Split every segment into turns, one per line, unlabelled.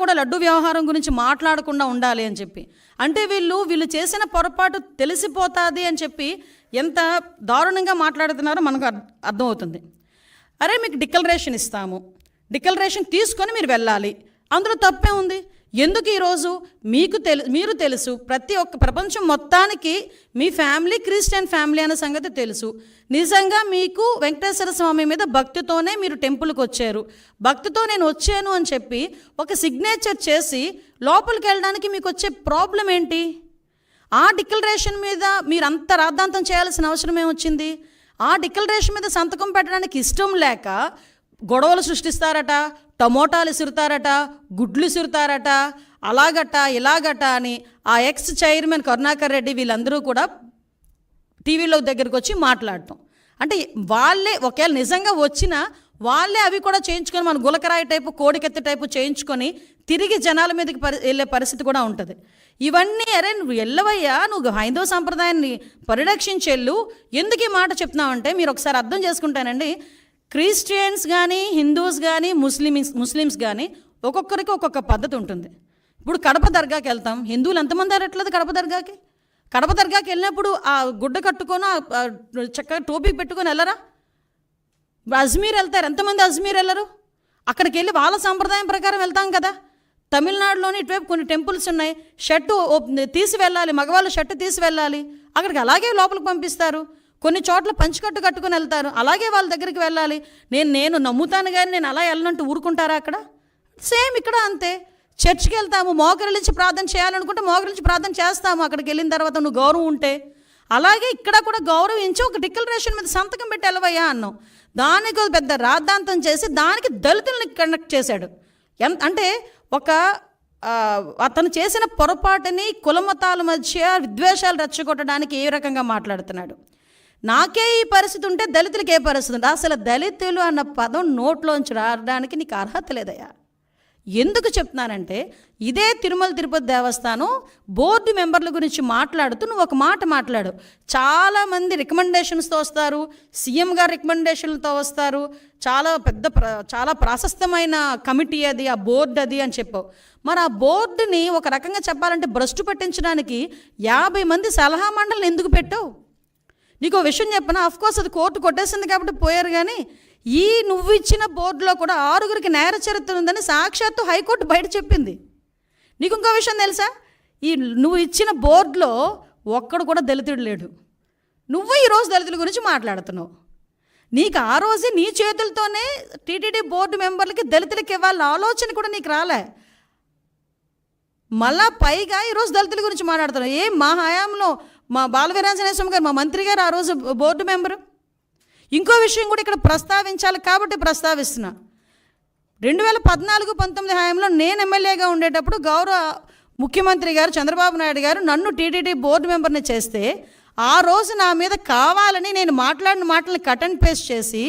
కూడా లడ్డు వ్యవహారం గురించి మాట్లాడకుండా ఉండాలి అని చెప్పి. అంటే వీళ్ళు చేసిన పొరపాటు తెలిసిపోతుంది అని చెప్పి ఎంత దారుణంగా మాట్లాడుతున్నారో మనకు అర్థమవుతుంది. అరే మీకు డిక్లరేషన్ ఇస్తాము, డిక్లరేషన్ తీసుకొని మీరు వెళ్ళాలి, అందులో తప్పే ఉంది. ఎందుకు ఈరోజు మీరు తెలుసు, ప్రతి ఒక్క ప్రపంచం మొత్తానికి మీ ఫ్యామిలీ క్రిస్టియన్ ఫ్యామిలీ అనే సంగతి తెలుసు. నిజంగా మీకు వెంకటేశ్వర స్వామి మీద భక్తితోనే మీరు టెంపుల్కి వచ్చారు, భక్తితో నేను వచ్చాను అని చెప్పి ఒక సిగ్నేచర్ చేసి లోపలికి వెళ్ళడానికి మీకు వచ్చే ప్రాబ్లం ఏంటి? ఆ డిక్లరేషన్ మీద మీరు అంత రాద్ధాంతం చేయాల్సిన అవసరం ఏమొచ్చింది? ఆ డిక్లరేషన్ మీద సంతకం పెట్టడానికి ఇష్టం లేక గొడవలు సృష్టిస్తారట, టమోటాలు ఇసురుతారట, గుడ్లు ఇసురుతారట, అలాగట ఇలాగట అని ఆ ఎక్స్ చైర్మన్ కరుణాకర్ రెడ్డి వీళ్ళందరూ కూడా టీవీలో దగ్గరికి వచ్చి మాట్లాడటం. అంటే వాళ్ళే ఒకవేళ నిజంగా వచ్చినా వాళ్ళే అవి కూడా చేయించుకొని మన గులకరాయి టైపు కోడికెత్తి టైపు చేయించుకొని తిరిగి జనాల మీదకి వెళ్ళే పరిస్థితి కూడా ఉంటుంది. ఇవన్నీ అరే నువ్వు వెళ్ళవయ్యా, నువ్వు హైందవ సంప్రదాయాన్ని పరిరక్షించెళ్ళు, ఎందుకు ఈ మాట చెప్తున్నావంటే మీరు ఒకసారి అర్థం చేసుకుంటానండి. క్రిస్టియన్స్ కానీ హిందూస్ కానీ ముస్లిమ్స్ కానీ ఒక్కొక్కరికి ఒక్కొక్క పద్ధతి ఉంటుంది. ఇప్పుడు కడప దర్గాకి వెళ్తాం, హిందువులు ఎంతమంది అరట్లేదు కడప దర్గాకి వెళ్ళినప్పుడు ఆ గుడ్డ కట్టుకొని చక్కగా టోపీ పెట్టుకొని వెళ్ళరా? అజ్మీర్ వెళ్తారు, ఎంతమంది అజ్మీర్ వెళ్ళరు? అక్కడికి వెళ్ళి వాళ్ళ సాంప్రదాయం ప్రకారం వెళ్తాం కదా. తమిళనాడులోని ఇటువైపు కొన్ని టెంపుల్స్ ఉన్నాయి, షర్టు తీసి వెళ్ళాలి, మగవాళ్ళు షర్టు తీసి వెళ్ళాలి, అక్కడికి అలాగే లోపలికి పంపిస్తారు. కొన్ని చోట్ల పంచికట్టు కట్టుకొని వెళ్తారు, అలాగే వాళ్ళ దగ్గరికి వెళ్ళాలి. నేను నమ్ముతాను కానీ నేను అలా వెళ్ళనంటూ ఊరుకుంటారా? అక్కడ సేమ్ ఇక్కడ అంతే. చర్చికి వెళ్తాము, మోకరిల్లించి ప్రార్థన చేయాలనుకుంటే మోకరిల్లించి ప్రార్థన చేస్తాము, అక్కడికి వెళ్ళిన తర్వాత నువ్వు గౌరవం ఉంటే. అలాగే ఇక్కడ కూడా గౌరవించి ఒక డిక్లరేషన్ మీద సంతకం పెట్టి వెళ్ళవయ్యా అన్నాం. దానికి పెద్ద రాద్ధాంతం చేసి దానికి దళితుల్ని కనెక్ట్ చేశాడు. అంటే అతను చేసిన పొరపాటుని కులమతాల మధ్య విద్వేషాలు రెచ్చగొట్టడానికి ఏ రకంగా మాట్లాడుతున్నాడు. నాకే ఈ పరిస్థితి ఉంటే దళితులకి ఏ పరిస్థితి ఉంటుంది? అసలు దళితులు అన్న పదం నోట్లోంచి రావడానికి నీకు అర్హత లేదయ్యా. ఎందుకు చెప్తున్నానంటే ఇదే తిరుమల తిరుపతి దేవస్థానం బోర్డు మెంబర్ల గురించి మాట్లాడుతూ నువ్వు ఒక మాట మాట్లాడు. చాలామంది రికమెండేషన్స్తో వస్తారు, సీఎం గారు రికమెండేషన్లతో వస్తారు, చాలా ప్రాశస్తమైన కమిటీ అది, ఆ బోర్డు అది అని చెప్పావు. మరి ఆ బోర్డుని ఒక రకంగా చెప్పాలంటే భ్రష్టు పట్టించడానికి 50 మంది సలహా మండలిని ఎందుకు పెట్టావు? నీకు విషయం చెప్పనా, అఫ్కోర్స్ అది కోర్టు కొట్టేసింది కాబట్టి పోయారు, కానీ నువ్వు ఇచ్చిన బోర్డులో కూడా 6గురికి నేర చరిత్ర ఉందని సాక్షాత్తు హైకోర్టు బయట చెప్పింది. నీకు ఇంకో విషయం తెలుసా? నువ్వు ఇచ్చిన బోర్డులో ఒక్కడు కూడా దళితుడు లేడు. నువ్వు ఈరోజు దళితుల గురించి మాట్లాడుతున్నావు. నీకు ఆ రోజే నీ చేతులతోనే టీటీడీ బోర్డు మెంబర్లకి దళితులకి ఇవ్వాలన్న ఆలోచన కూడా నీకు రాలే. మళ్ళా పైగా ఈరోజు దళితుల గురించి మాట్లాడుతున్నావు. మా హయాంలో మా బాలవీరాంజనేయ స్వామి గారు, మా మంత్రి గారు ఆ రోజు బోర్డు మెంబరు. ఇంకో విషయం కూడా ఇక్కడ ప్రస్తావించాలి కాబట్టి ప్రస్తావిస్తున్నా. 2014-19 హయాంలో నేను ఎమ్మెల్యేగా ఉండేటప్పుడు గౌరవ ముఖ్యమంత్రి గారు చంద్రబాబు నాయుడు గారు నన్ను టీటీడీ బోర్డు మెంబర్ని చేస్తే ఆ రోజు నా మీద కావాలని నేను మాట్లాడిన మాటలను కట్ అండ్ పేస్ట్ చేసి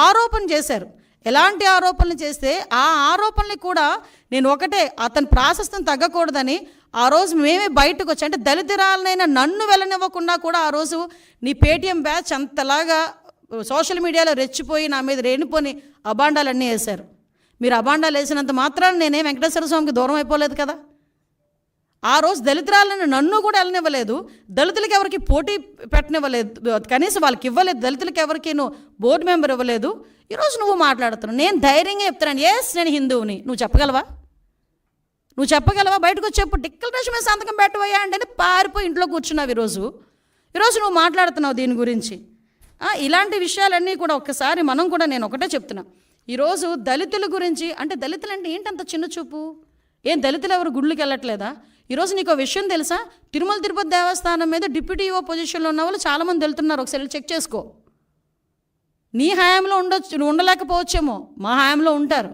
ఆరోపణ చేశారు. ఎలాంటి ఆరోపణలు చేస్తే ఆ ఆరోపణలు కూడా నేను ఒకటే, అతని ప్రాశస్తం తగ్గకూడదని ఆ రోజు మేమే బయటకు వచ్చి, అంటే దళితురాలనైనా నన్ను వెళ్ళనివ్వకుండా కూడా ఆ రోజు నీ పేటీఎం బ్యాచ్ అంతలాగా సోషల్ మీడియాలో రెచ్చిపోయి నా మీద రేణిపోని అబాండాలన్నీ వేశారు. మీరు అబాండాలు వేసినంత మాత్రాన్ని నేనే వెంకటేశ్వర స్వామికి దూరం అయిపోలేదు కదా. ఆ రోజు దళితురాలను నన్ను కూడా వెళ్ళనివ్వలేదు, దళితులకి ఎవరికి పోటీ పెట్టనివ్వలేదు, కనీసం వాళ్ళకి ఇవ్వలేదు, దళితులకి ఎవరికి నువ్వు బోర్డు మెంబర్ ఇవ్వలేదు. ఈరోజు నువ్వు మాట్లాడుతున్నావు. నేను ధైర్యంగా చెప్తున్నాను, నేను హిందువుని. నువ్వు చెప్పగలవా? బయటకు వచ్చేప్పుడు డిక్లరేషన్ మీద సంతకం పెట్టవయ్యా అంటే పారిపోయి ఇంట్లో కూర్చున్నావు. ఈరోజు నువ్వు మాట్లాడుతున్నావు దీని గురించి. ఇలాంటి విషయాలన్నీ కూడా ఒక్కసారి నేను ఒకటే చెప్తున్నా. ఈరోజు దళితుల గురించి, అంటే దళితులు అంటే ఏంటంత చిన్న చూపు? దళితులు ఎవరు గుళ్ళకి వెళ్ళట్లేదా? ఈరోజు నీకు విషయం తెలుసా? తిరుమల తిరుపతి దేవస్థానం మీద డిప్యూటీ ఈఓ పొజిషన్లో ఉన్న వాళ్ళు చాలామంది వెళ్తున్నారు. ఒకసారి చెక్ చేసుకో. నీ హయాంలో నువ్వు ఉండలేకపోవచ్చేమో, మా హయాంలో ఉంటారు.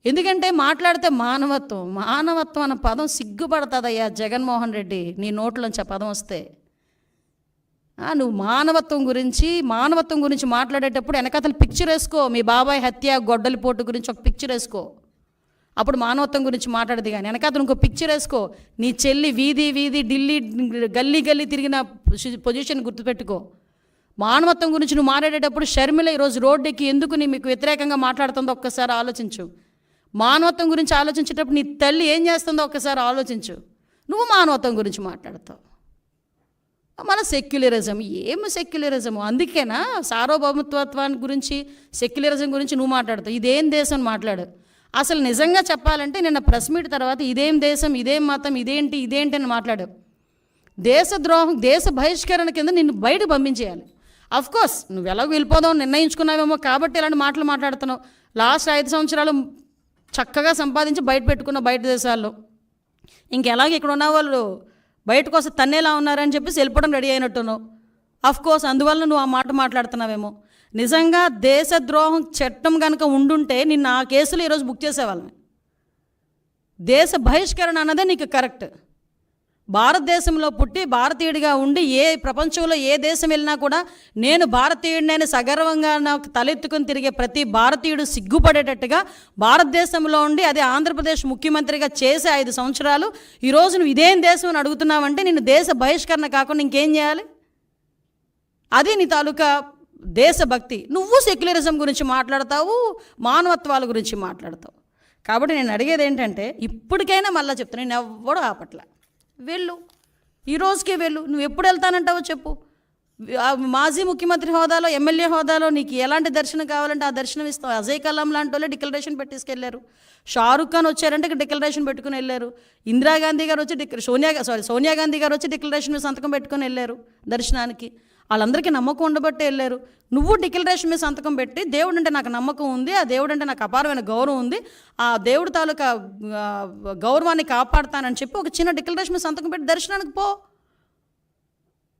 ఎందుకంటే మాట్లాడితే మానవత్వం అన్న పదం సిగ్గుపడుతుందయ్యా జగన్మోహన్ రెడ్డి, నీ నోట్లోంచి ఆ పదం వస్తే. నువ్వు మానవత్వం గురించి మాట్లాడేటప్పుడు వెనకతలు పిక్చర్ వేసుకో. మీ బాబాయ్ హత్య, గొడ్డలిపోటు గురించి ఒక పిక్చర్ వేసుకో, అప్పుడు మానవత్వం గురించి మాట్లాడదు. కానీ వెనకతను ఇంకో పిక్చర్ వేసుకో. నీ చెల్లి వీధి ఢిల్లీ గల్లీ తిరిగిన పొజిషన్ గుర్తుపెట్టుకో. మానవత్వం గురించి నువ్వు మాట్లాడేటప్పుడు షర్మిల ఈరోజు రోడ్డుకి ఎందుకు మీకు వ్యతిరేకంగా మాట్లాడుతుందో ఒక్కసారి ఆలోచించు. మానవత్వం గురించి ఆలోచించేటప్పుడు నీ తల్లి ఏం చేస్తుందో ఒక్కసారి ఆలోచించు. నువ్వు మానవత్వం గురించి మాట్లాడతావు. మన సెక్యులరిజం, ఏమి సెక్యులరిజము? అందుకేనా సార్వభౌమత్వాన్ని గురించి, సెక్యులరిజం గురించి నువ్వు మాట్లాడతావు. ఇదేం దేశం మాట్లాడు. అసలు నిజంగా చెప్పాలంటే నిన్న ప్రెస్ మీట్ తర్వాత ఇదేం దేశం, ఇదేం మతం, ఇదేంటి అని మాట్లాడావు. దేశద్రోహం, దేశ బహిష్కరణ కింద నిన్ను బయటకు పంపించేయాలి. అఫ్కోర్స్ నువ్వు ఎలాగో వెళ్ళిపోదావు నిర్ణయించుకున్నావేమో కాబట్టి ఇలాంటి మాటలు మాట్లాడుతున్నావు. లాస్ట్ 5 సంవత్సరాలు చక్కగా సంపాదించి బయట పెట్టుకున్న బయట దేశాల్లో, ఇంకెలాగ ఇక్కడ ఉన్న వాళ్ళు బయటకు వస్తే తన్నేలా ఉన్నారని చెప్పేసి వెళ్ళిపోవడం రెడీ అయినట్టున్నావు. అఫ్కోర్స్ అందువల్ల నువ్వు ఆ మాట మాట్లాడుతున్నావేమో. నిజంగా దేశద్రోహం చట్టం కనుక ఉండుంటే నిన్ను ఆ కేసులో ఈరోజు బుక్ చేసేవాళ్ళని. దేశ బహిష్కరణ అన్నదే నీకు కరెక్ట్. భారతదేశంలో పుట్టి భారతీయుడిగా ఉండి ప్రపంచంలో ఏ దేశం వెళ్ళినా కూడా నేను భారతీయుడిని సగర్వంగా నాకు తలెత్తుకుని తిరిగే ప్రతి భారతీయుడు సిగ్గుపడేటట్టుగా భారతదేశంలో ఉండి అదే ఆంధ్రప్రదేశ్ ముఖ్యమంత్రిగా చేసే 5 సంవత్సరాలు ఈరోజు నువ్వు ఇదేం దేశం అని అడుగుతున్నావంటే నిన్ను దేశ బహిష్కరణ కాకుండా ఇంకేం చేయాలి? అది నీ తాలూకా దేశభక్తి. నువ్వు సెక్యులరిజం గురించి మాట్లాడతావు, మానవత్వాల గురించి మాట్లాడతావు. కాబట్టి నేను అడిగేది ఏంటంటే, ఇప్పటికైనా మళ్ళీ చెప్తాను, నేను ఎవ్వడూ ఆపట్ల. వెళ్ళు, ఈ రోజుకే వెళ్ళు. నువ్వు ఎప్పుడు వెళ్తానంటావో చెప్పు. మాజీ ముఖ్యమంత్రి హోదాలో, ఎమ్మెల్యే హోదాలో నీకు ఎలాంటి దర్శనం కావాలంటే ఆ దర్శనం ఇస్తావు. అజయ్ కలాం లాంటి వాళ్ళే డిక్లరేషన్ పెట్టేసుకెళ్ళారు. షారుఖ్ ఖాన్ వచ్చారంటే డిక్లరేషన్ పెట్టుకుని వెళ్ళారు. ఇందిరాగాంధీ గారు వచ్చి సోనియా గాంధీ గారు వచ్చి డిక్లరేషన్ సంతకం పెట్టుకుని వెళ్ళారు దర్శనానికి. వాళ్ళందరికీ నమ్మకం ఉండబట్టే వెళ్ళారు. నువ్వు డిక్లరేషన్ మీద సంతకం పెట్టి దేవుడు అంటే నాకు నమ్మకం ఉంది, ఆ దేవుడు అంటే నాకు అపారమైన గౌరవం ఉంది, ఆ దేవుడు తాలూకా గౌరవాన్ని కాపాడుతానని చెప్పి ఒక చిన్న డిక్లరేషన్ మీద సంతకం పెట్టి దర్శనానికి పో.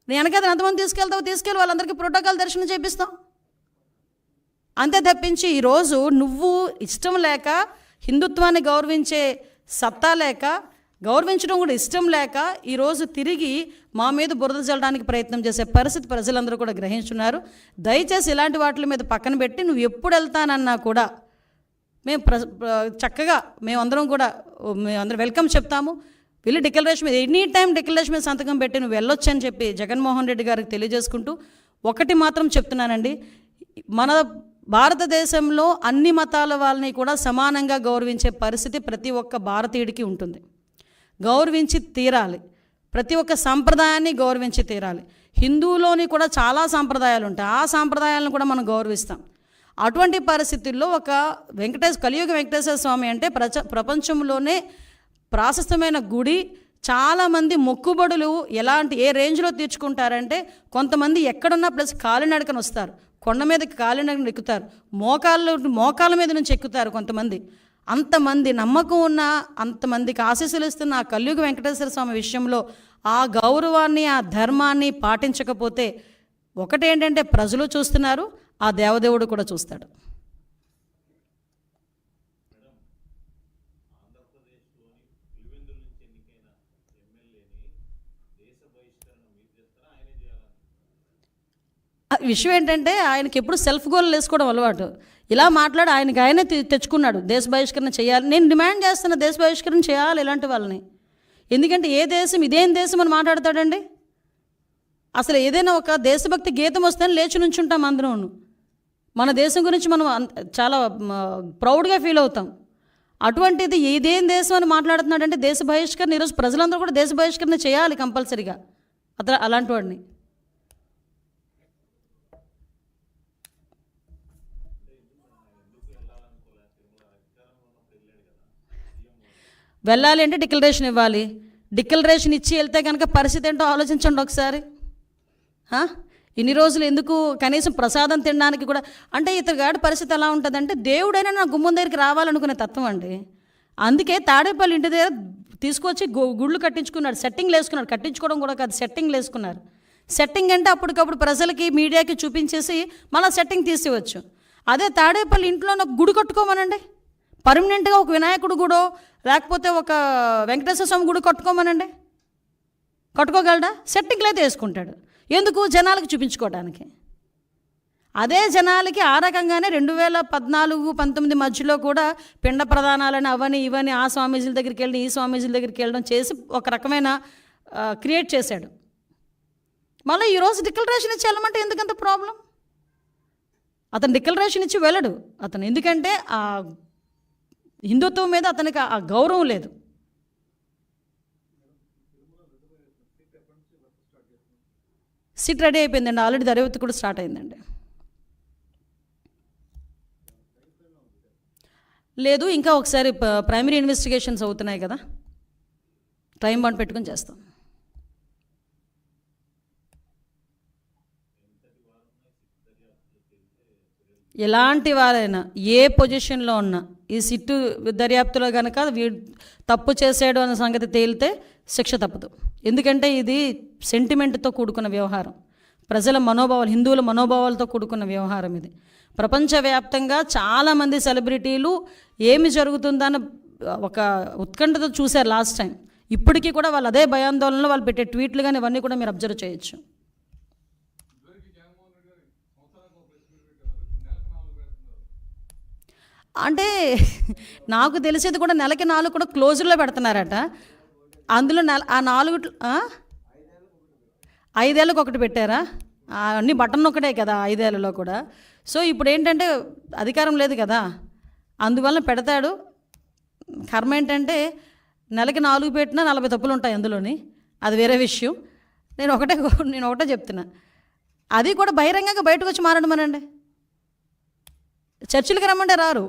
నేను వెనకైతే ఎంతమంది తీసుకెళ్ళి వాళ్ళందరికీ ప్రోటోకాల్ దర్శనం చేపిస్తాం. అంతే తప్పించి ఈరోజు నువ్వు ఇష్టం లేక, హిందుత్వాన్ని గౌరవించే సత్తా లేక, గౌరవించడం కూడా ఇష్టం లేక ఈరోజు తిరిగి మా మీద బురద జల్లడానికి ప్రయత్నం చేసే పరిస్థితి ప్రజలందరూ కూడా గ్రహించున్నారు. దయచేసి ఇలాంటి వాటి మీద పక్కన పెట్టి నువ్వు ఎప్పుడు వెళ్తానన్నా కూడా మేము చక్కగా మేమందరం వెల్కమ్ చెప్తాము. వెళ్ళి డిక్లరేషన్ మీద ఎనీ టైం డిక్లరేషన్ మీద సంతకం పెట్టి నువ్వు వెళ్ళొచ్చు అని చెప్పి జగన్మోహన్ రెడ్డి గారికి తెలియజేసుకుంటూ ఒకటి మాత్రం చెప్తున్నానండి, మన భారతదేశంలో అన్ని మతాల వాళ్ళని కూడా సమానంగా గౌరవించే పరిస్థితి ప్రతి ఒక్క భారతీయుడికి ఉంటుంది. గౌరవించి తీరాలి. ప్రతి ఒక్క సంప్రదాయాన్ని గౌరవించి తీరాలి. హిందువులోని కూడా చాలా సాంప్రదాయాలు ఉంటాయి, ఆ సాంప్రదాయాలను కూడా మనం గౌరవిస్తాం. అటువంటి పరిస్థితుల్లో ఒక కలియుగ వెంకటేశ్వర స్వామి అంటే ప్రపంచంలోనే ప్రాశస్తమైన గుడి. చాలామంది మొక్కుబడులు ఏ రేంజ్లో తీర్చుకుంటారంటే, కొంతమంది ఎక్కడున్నా ప్లస్ కాలినడకన వస్తారు, కొండ మీదకి కాలినడకన ఎక్కుతారు, మోకాళ్ళ మీద నుంచి ఎక్కుతారు కొంతమంది. అంతమంది నమ్మకం ఉన్న, అంతమందికి ఆశీస్సులు ఇస్తున్న ఆ కలియుగ వెంకటేశ్వర స్వామి విషయంలో ఆ గౌరవాన్ని, ఆ ధర్మాన్ని పాటించకపోతే ఒకటేంటంటే ప్రజలు చూస్తున్నారు, ఆ దేవదేవుడు కూడా చూస్తాడు. విషయం ఏంటంటే ఆయనకి ఎప్పుడు సెల్ఫ్ గోల్ వేసుకోవడం అలవాటు. ఇలా మాట్లాడి ఆయనే తెచ్చుకున్నాడు దేశ బహిష్కరణ చేయాలి. నేను డిమాండ్ చేస్తున్న దేశ బహిష్కరణ చేయాలి ఇలాంటి వాళ్ళని. ఎందుకంటే ఏ దేశం ఇదేం దేశం అని మాట్లాడతాడండి. అసలు ఏదైనా ఒక దేశభక్తి గీతం వస్తే లేచి నుంచుంటాం అందరం. మన దేశం గురించి మనం చాలా ప్రౌడ్గా ఫీల్ అవుతాం. అటువంటిది ఇదేం దేశం అని మాట్లాడుతున్నాడంటే దేశ బహిష్కరణ. ఈరోజు ప్రజలందరూ కూడా దేశ బహిష్కరణ చేయాలి కంపల్సరీగా అలాంటి వాడిని. వెళ్ళాలి అంటే డిక్లరేషన్ ఇవ్వాలి. డిక్లరేషన్ ఇచ్చి వెళ్తే కనుక పరిస్థితి ఏంటో ఆలోచించండి ఒకసారి. ఇన్ని రోజులు ఎందుకు కనీసం ప్రసాదం తినడానికి కూడా అంటే ఇతగాడి పరిస్థితి ఎలా ఉంటుందంటే, దేవుడైనా నా గుమ్మం దగ్గరికి రావాలనుకునే తత్వం అండి. అందుకే తాడేపల్లి ఇంటి దగ్గర తీసుకొచ్చి గుళ్ళు కట్టించుకున్నాడు, సెట్టింగ్లు వేసుకున్నాడు. కట్టించుకోవడం కూడా కాదు, సెట్టింగ్లు వేసుకున్నారు. సెట్టింగ్ అంటే అప్పటికప్పుడు ప్రజలకి, మీడియాకి చూపించేసి మళ్ళీ సెట్టింగ్ తీసేవచ్చు. అదే తాడేపల్లి ఇంట్లో నాకు గుడి కట్టుకోమనండి, పర్మనెంట్గా ఒక వినాయకుడు గుడో లేకపోతే ఒక వెంకటేశ్వర స్వామి గుడి కట్టుకోమనండి, కట్టుకోగలడా? సెట్టింగ్లు అయితే వేసుకుంటాడు. ఎందుకు? జనాలకు చూపించుకోవడానికి. అదే జనాలకి ఆ రకంగానే 2014-19 మధ్యలో కూడా పిండ ప్రదానాలని అవని ఇవని ఆ స్వామీజీల దగ్గరికి వెళ్ళి ఈ స్వామీజీల దగ్గరికి వెళ్ళడం చేసి ఒక రకమైన క్రియేట్ చేశాడు. మళ్ళీ ఈరోజు డిక్లరేషన్ ఇచ్చి వెళ్ళమంటే ఎందుకంత ప్రాబ్లం? అతను డిక్లరేషన్ ఇచ్చి వెళ్ళడు అతను. ఎందుకంటే ఆ హిందుత్వం మీద అతనికి ఆ గౌరవం లేదు. సిట్ రెడీ అయిపోయిందండి, ఆల్రెడీ దర్యాప్తు కూడా స్టార్ట్ అయిందండి. లేదు, ఇంకా ఒకసారి ప్రైమరీ ఇన్వెస్టిగేషన్స్ అవుతున్నాయి కదా, టైం బాండ్ పెట్టుకుని చేస్తాం. ఎలాంటి వారైనా ఏ పొజిషన్లో ఉన్నా ఈ సిట్టు దర్యాప్తులో కనుక తప్పు చేసాడు అన్న సంగతి తేలితే శిక్ష తప్పదు. ఎందుకంటే ఇది సెంటిమెంట్తో కూడుకున్న వ్యవహారం, ప్రజల మనోభావాలు, హిందువుల మనోభావాలతో కూడుకున్న వ్యవహారం ఇది. ప్రపంచవ్యాప్తంగా చాలామంది సెలబ్రిటీలు ఏమి జరుగుతుందన్న ఒక ఉత్కంఠతో చూశారు లాస్ట్ టైం. ఇప్పటికీ కూడా వాళ్ళు అదే భయాందోళనలో వాళ్ళు పెట్టే ట్వీట్లు కానీ ఇవన్నీ కూడా మీరు అబ్జర్వ్ చేయొచ్చు. అంటే నాకు తెలిసేది కూడా నెలకి 4 కూడా క్లోజుల్లో పెడుతున్నారట. అందులో ఆ 4 5 ఏళ్ళకి ఒకటి పెట్టారా? అన్ని బటన్ ఒకటే కదా 5 ఏళ్ళలో కూడా. సో ఇప్పుడు ఏంటంటే అధికారం లేదు కదా, అందువల్ల పెడతాడు. కర్మ ఏంటంటే నెలకి 4 పెట్టినా 40 తప్పులు ఉంటాయి అందులోని, అది వేరే విషయం. నేను ఒకటే చెప్తున్నా, అది కూడా బహిరంగంగా బయటకు వచ్చి మారడమనండి. చర్చిలకి రమ్మంటే రారు,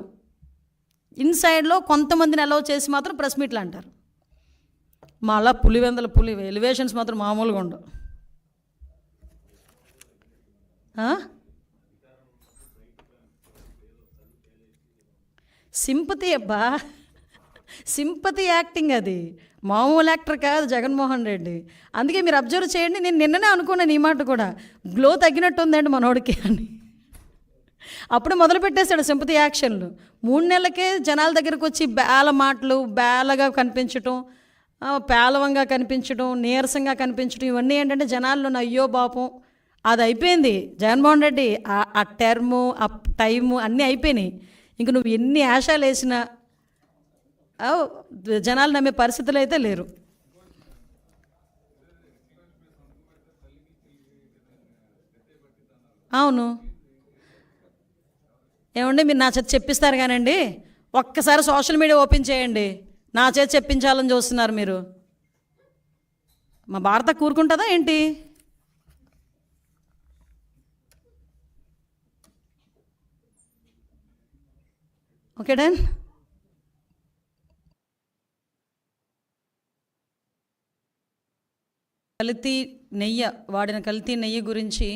ఇన్సైడ్లో కొంతమందిని అలౌ చేసి మాత్రం ప్రెస్ మీట్లు అంటారు. మళ్ళా పులి ఎలివేషన్స్ మాత్రం మామూలుగా ఉండవు. సింపతి అబ్బా, సింపతి యాక్టింగ్, అది మామూలు యాక్టర్ కాదు జగన్మోహన్ రెడ్డి. అందుకే మీరు అబ్జర్వ్ చేయండి, నేను నిన్ననే అనుకున్నాను ఈ మాట కూడా, గ్లో తగ్గినట్టు ఉందండి మనోడికి అని. అప్పుడు మొదలు పెట్టేశాడు సింపతి యాక్షన్లు. 3 నెలలకే జనాల దగ్గరకు వచ్చి బేలగా కనిపించటం, పేలవంగా కనిపించడం, నీరసంగా కనిపించడం, ఇవన్నీ ఏంటంటే జనాల్లో అయ్యో పాపం అది అయిపోయింది. జగన్మోహన్ రెడ్డి ఆ టర్ము, ఆ టైము అన్నీ అయిపోయినాయి. ఇంక నువ్వు ఎన్ని ఆశాలు వేసినా జనాలు నమ్మే పరిస్థితులు అయితే లేరు. అవును, ఏమండి మీరు నా చేత చెప్పిస్తారు కానండి, ఒక్కసారి సోషల్ మీడియా ఓపెన్ చేయండి, నా చేత చెప్పించాలని చూస్తున్నారు మీరు. మా భారత కూరుకుంటుందా ఏంటి? Okay done. వాడిన కల్తీ నెయ్యి గురించి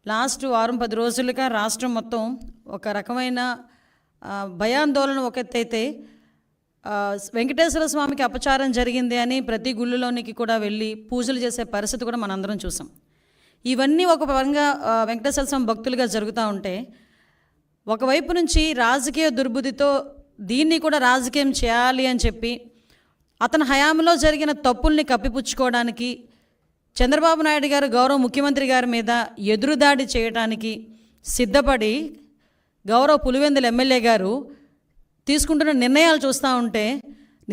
లాస్ట్ 10 రోజులుగా రాష్ట్రం మొత్తం ఒక రకమైన భయాందోళన ఒక ఎత్తైతే, వెంకటేశ్వర స్వామికి అపచారం జరిగింది అని ప్రతి గుళ్ళలోనికి కూడా వెళ్ళి పూజలు చేసే పరిస్థితి కూడా మనందరం చూసాం. ఇవన్నీ ఒక పరంగా వెంకటేశ్వర స్వామి భక్తులుగా జరుగుతూ ఉంటే, ఒకవైపు నుంచి రాజకీయ దుర్బుద్ధితో దీన్ని కూడా రాజకీయం చేయాలి అని చెప్పి అతని హయాంలో జరిగిన తప్పుల్ని కప్పిపుచ్చుకోవడానికి చంద్రబాబు నాయుడు గారు గౌరవ ముఖ్యమంత్రి గారి మీద ఎదురుదాడి చేయడానికి సిద్ధపడి గౌరవ పులివెందుల ఎమ్మెల్యే గారు తీసుకుంటున్న నిర్ణయాలు చూస్తూ ఉంటే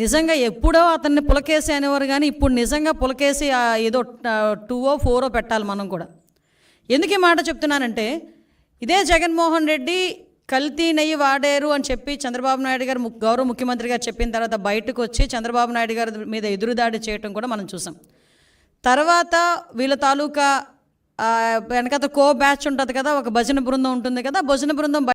నిజంగా ఎప్పుడో అతన్ని పులకేసి అనేవారు, కానీ ఇప్పుడు నిజంగా పులకేసి ఏదో 2 or 4 పెట్టాలి మనం కూడా. ఎందుకు ఈ మాట చెప్తున్నానంటే, ఇదే జగన్మోహన్ రెడ్డి కల్తీ నెయ్యి వాడారు అని చెప్పి చంద్రబాబు నాయుడు గారు గౌరవ ముఖ్యమంత్రి గారు చెప్పిన తర్వాత బయటకు వచ్చి చంద్రబాబు నాయుడు గారి మీద ఎదురుదాడి చేయటం కూడా మనం చూసాం. తర్వాత వీళ్ళ తాలూకా వెనకాల బ్యాచ్ ఉంటుంది కదా, ఒక భజన బృందం ఉంటుంది కదా, భజన బృందం